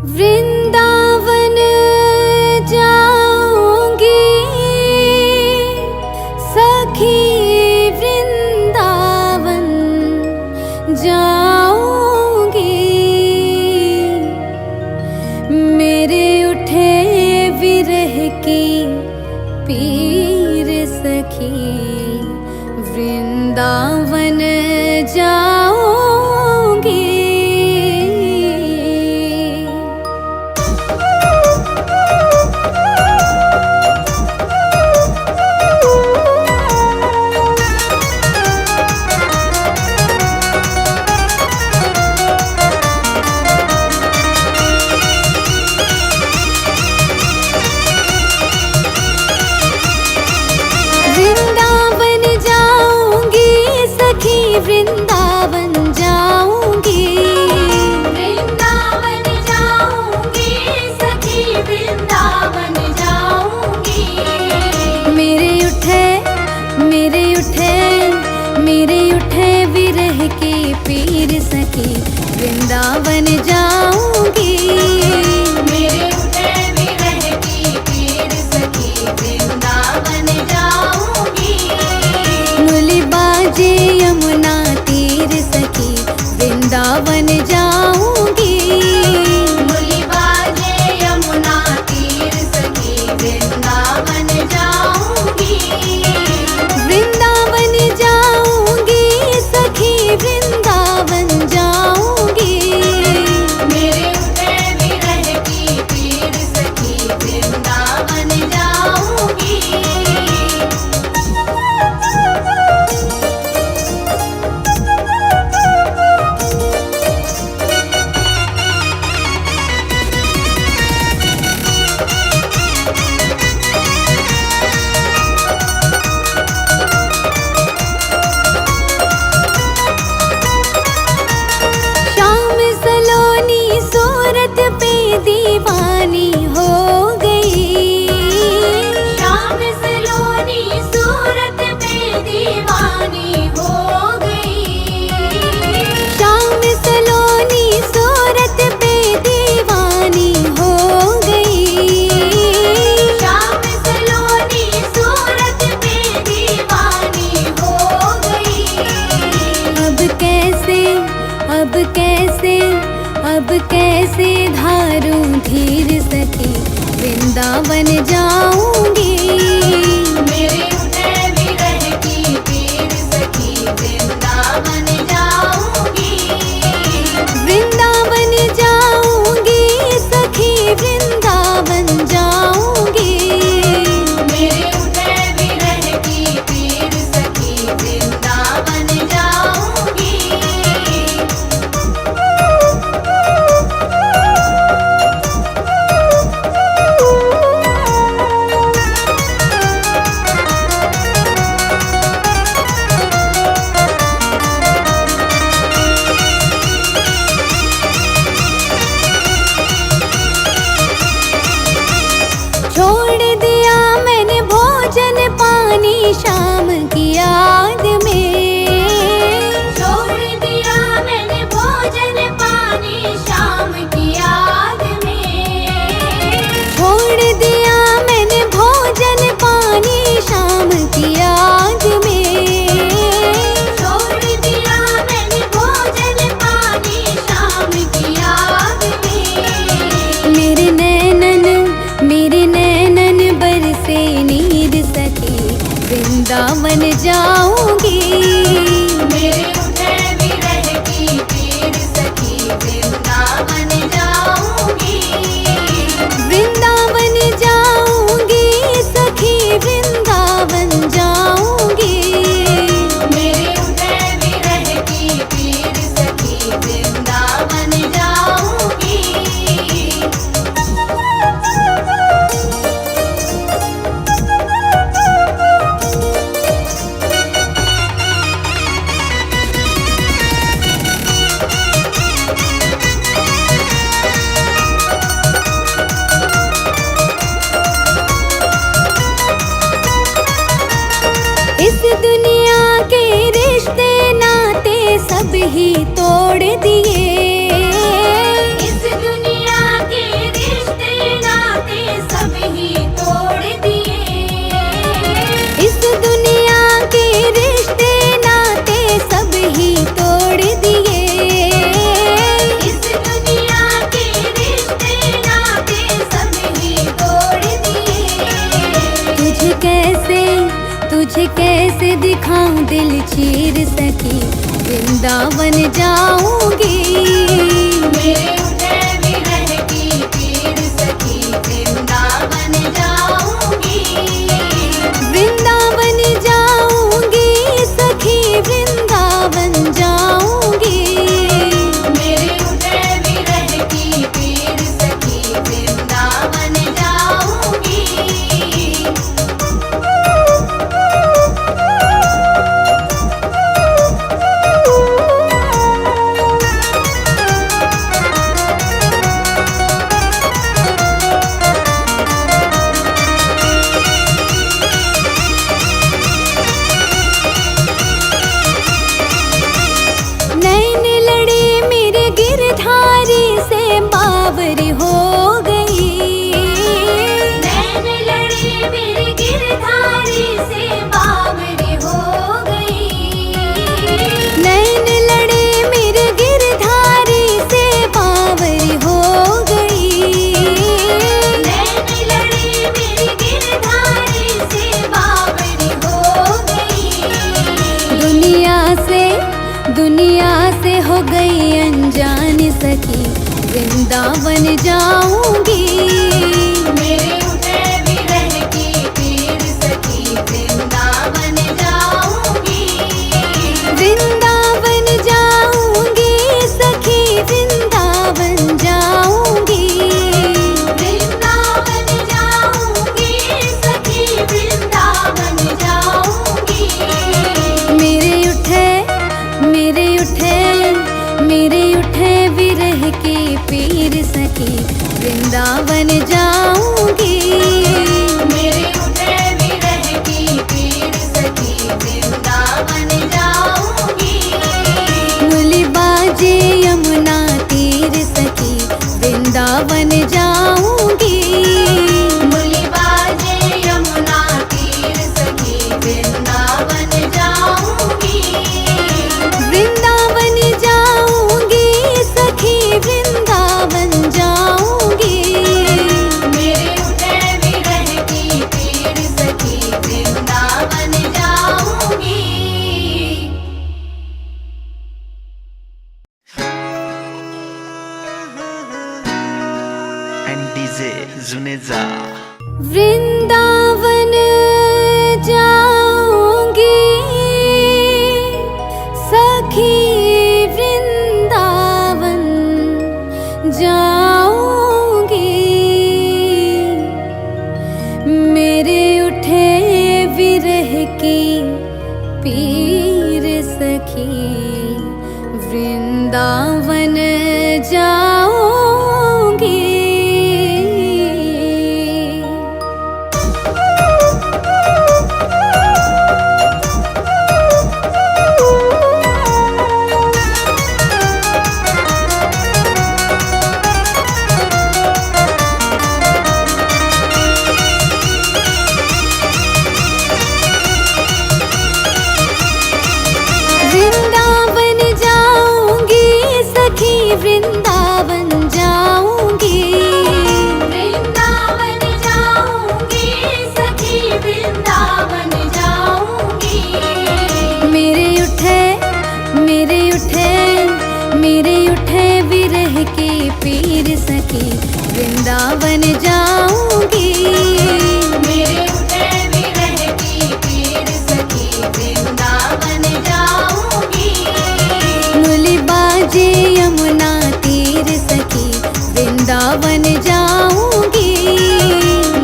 वृंदावन जाऊंगी सखी, वृंदावन जाऊंगी। मेरे उठे विरह की पीर सखी, वृंदावन जाऊंगी। वृंदावन जाऊंगी सखी, वृंदावन जाऊंगी। वृंदावन जाऊंगी सखी, वृंदावन जाऊंगी। मेरे उठे विरह की पीर सखी, वृंदावन जाऊंगी। मेरे उठे विरह की पीर सखी, वृंदावन जाऊंगी। मुरली बाजे यमुना तीर सखी, वृंदावन जाऊंगी। मुरली बाजे यमुना तीर सखी, वृंदावन जाऊंगी। वृंदावन जाऊंगी सखी, वृंदावन जाऊंगी। मेरे उठे विरह की पीर सखी, वृंदावन जाऊंगी। शाम सलोनी सूरत पे दीवानी हो गई। शाम सलोनी सूरत पे दीवानी हो गई। शाम सलोनी सूरत पे दीवानी हो गई। शाम सलोनी सूरत पे दीवानी हो गई। अब कैसे धारूं धीर सखी, वृंदावन जाऊंगी। मेरे उठे विरह की पीर सखी, वृंदावन जाऊंगी। वृंदावन जाऊंगी सखी, वृंदावन जाऊंगी। मेरे उठे विरह की पीर सखी, वृंदावन जाऊंगी। छोड़ दिया मैंने भोजन पानी शाम की याद में। छोड़ दिया मैंने भोजन पानी शाम की याद में। छोड़ दिया मैंने भोजन पानी शाम की याद में। छोड़ दिया मैंने भोजन पानी शाम की याद में। मेरे नैनन बरसे नीर सखी, वृंदावन जाऊंगी। मेरे उठे विरह की पीर सखी, वृंदावन जाऊंगी। वृंदावन जाऊंगी सखी, वृंदावन जाऊंगी। मेरे उठे विरह की पीर सखी, वृंदावन जाऊंगी। इस दुनिया के रिश्ते नाते सब ही तोड़ दिए। इस दुनिया के खाऊं दिल चीर सखी वृंदावन जाऊंगी। मेरे उठे विरह की पीर सखी वृंदावन जाऊंगी। वृंदावन जाऊंगी सखी वृंदावन जाऊंगी। मेरे उठे विरह की पीर सखी वृंदावन जाऊंगी। नैन लड़े मेरे गिरधारी से बावरी हो गई। नैन लड़ी मेरे गिरधारी से बावरी हो गई। नैन लड़े मेरे गिरधारी से बावरी हो गई। नैन लड़ी मेरे गिरधारी से बावरी हो गई। दुनिया से हो गई अनजान सखी वृंदावन जाऊंगी। मेरे उठे विरह की पीर सखी वृंदावन जाऊंगी। वृंदावन जाऊंगी सखी वृंदावन जाऊंगी। वृंदावन जाऊंगी सखी वृंदावन जाऊंगी। मेरे उठे विरह की पीर सखी वृंदावन जाऊंगी। मेरे उठे विरह की पीर सखी वृंदावन जाऊंगी। मुली बाजे यमुना तीर सखी वृंदावन जाऊंगी। मुली बाजे यमुना तीर सखी वृंदावन जाऊंगी। वृंदावन जाऊंगी सखी वृंदावन जाऊंगी। मेरे उठे विरह की पीर सखी वृंदावन जाऊंगी। and DJ Zuneza. वृंदावन जाऊंगी सखी वृंदावन जाऊंगी। मेरे उठे विरह की पीर सखी वृंदावन जाऊंगी। वृंदावन जाऊंगी सखी वृंदावन जाऊंगी। वृंदावन जाऊंगी सखी वृंदावन जाऊंगी। मेरे उठे विरह की पीर सखी वृंदावन जाऊंगी। मेरे उठे विरह की पीर सखी वृंदावन जाऊंगी। मुली बाजे यमुना तीर सखी वृंदावन जाऊंगी।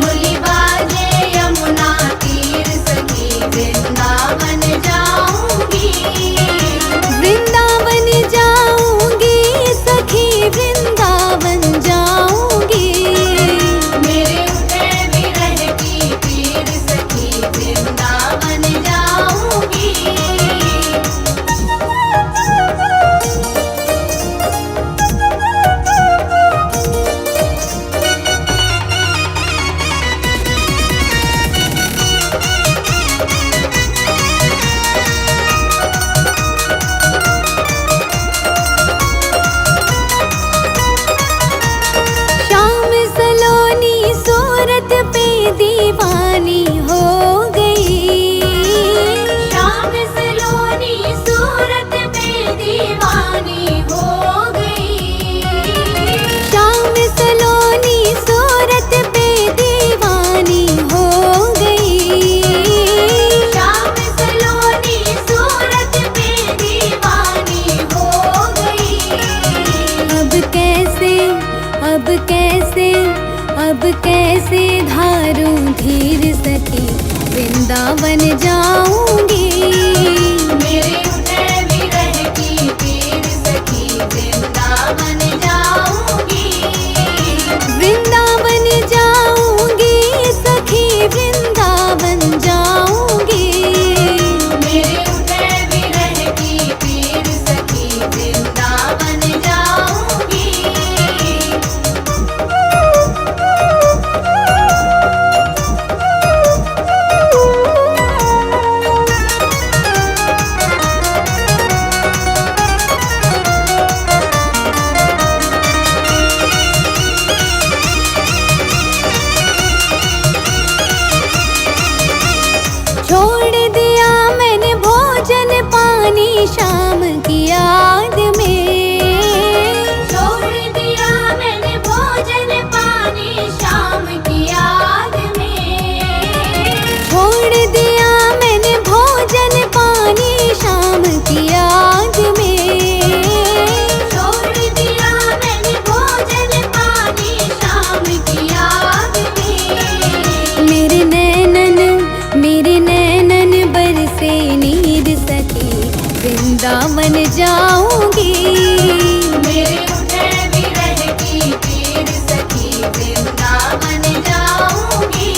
मुली बाजे यमुना तीर सखी वृंदावन जाऊंगी। वृंदावन जाऊंगी सखी वृंदावन जाऊंगी। मेरे उठे विरह की पीर सखी वृंदावन जाऊंगी। कैसे धारूं धीर सखी, वृंदावन जाऊंगी। मेरे उठे विरह की पीर सखी, वृंदावन जाऊंगी। वृंदावन जाऊंगी सखी, वृंदावन जाऊंगी। मेरे उठे विरह की पीर सखी, वृंदावन जाऊंगी। छोड़ दिया मैंने भोजन पानी शाम की याद में। छोड़ दिया मैंने भोजन पानी शाम की याद में। छोड़ दिया मैंने भोजन पानी शाम की याद में। छोड़ दिया मैंने भोजन पानी शाम की याद में। मेरे नैनन बरसे नीर सखी, वृंदावन जाऊंगी। मेरे उठे विरह की पीर सखी, वृंदावन जाऊंगी।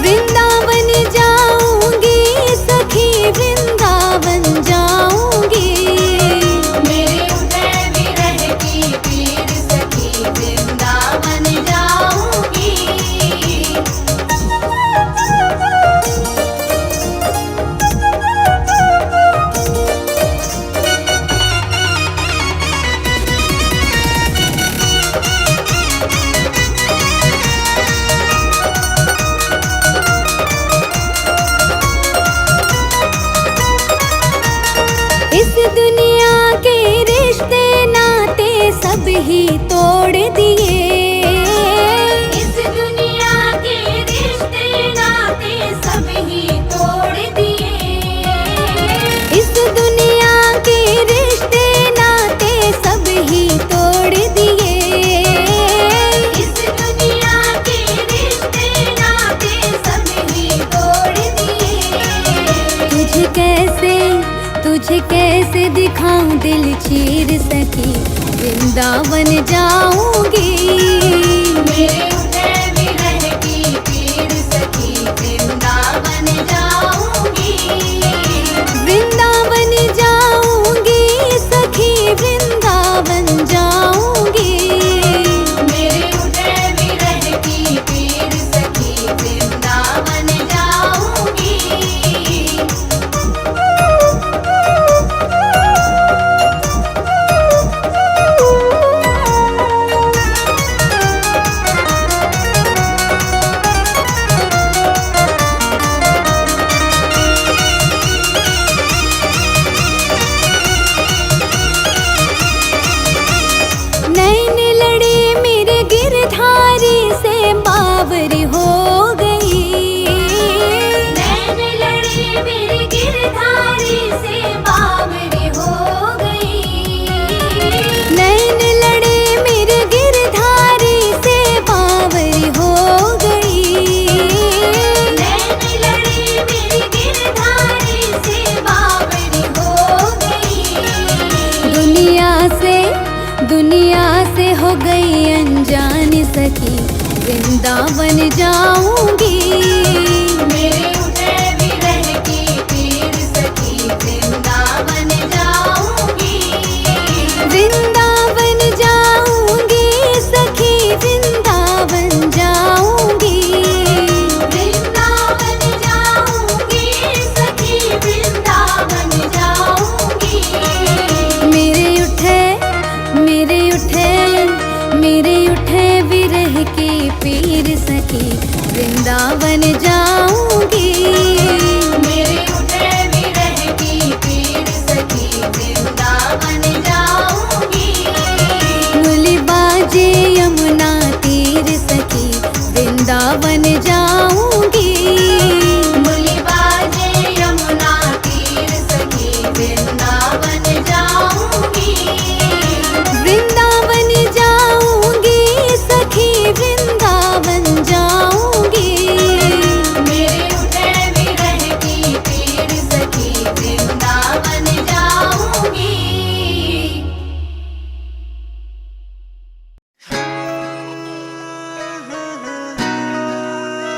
वृंदावन जाऊंगी सखी, वृंदावन जाऊंगी। मेरे उठे विरह की पीर सखी, वृंदावन जाऊंगी। इस दुनिया के रिश्ते नाते सब ही तोड़ दिए। इस दुनिया के रिश्ते नाते सब ही तोड़ दिए। इस दुनिया के रिश्ते नाते सब ही तोड़ दिए। इस दुनिया के रिश्ते नाते सब ही तोड़ दिए। तुझे कैसे दिखाऊं दिल चीर सखी, वृंदावन जाऊंगी। मेरे उठे विरह की पीर सखी, वृंदावन जाऊंगी। वृंदावन जाऊंगी सखी, वृंदावन जाऊंगी। मेरे उठे विरह की पीर सखी, वृंदावन जाऊंगी। नैन लड़े मेरे गिरधारी से बावरी हो गई। नैन लड़े मेरे गिरधारी से बावरी हो गई। नैन लड़े मेरे गिरधारी से बावरी हो गई। नैन लड़े मेरे गिरधारी से बावरी हो गई। दुनिया से हो गई अनजान सखी, वृंदावन जाऊंगी। मेरे उठे विरह की पीर सखी, वृंदावन जाऊंगी। वृंदावन जाऊंगी सखी, वृंदावन जाऊंगी। वृंदावन जाऊंगी सखी, वृंदावन जाऊंगी। मेरे उठे विरह की पीर सखी, वृंदावन जाऊंगी। मेरे उठे विरह की पीर सखी, वृंदावन जाऊंगी। मुली बाजे यमुना तीर सखी, वृंदावन जाऊंगी। मुली बाजे यमुना तीर सखी, वृंदावन जाऊंगी। वृंदावन जाऊंगी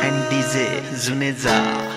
and DJ Zuneza.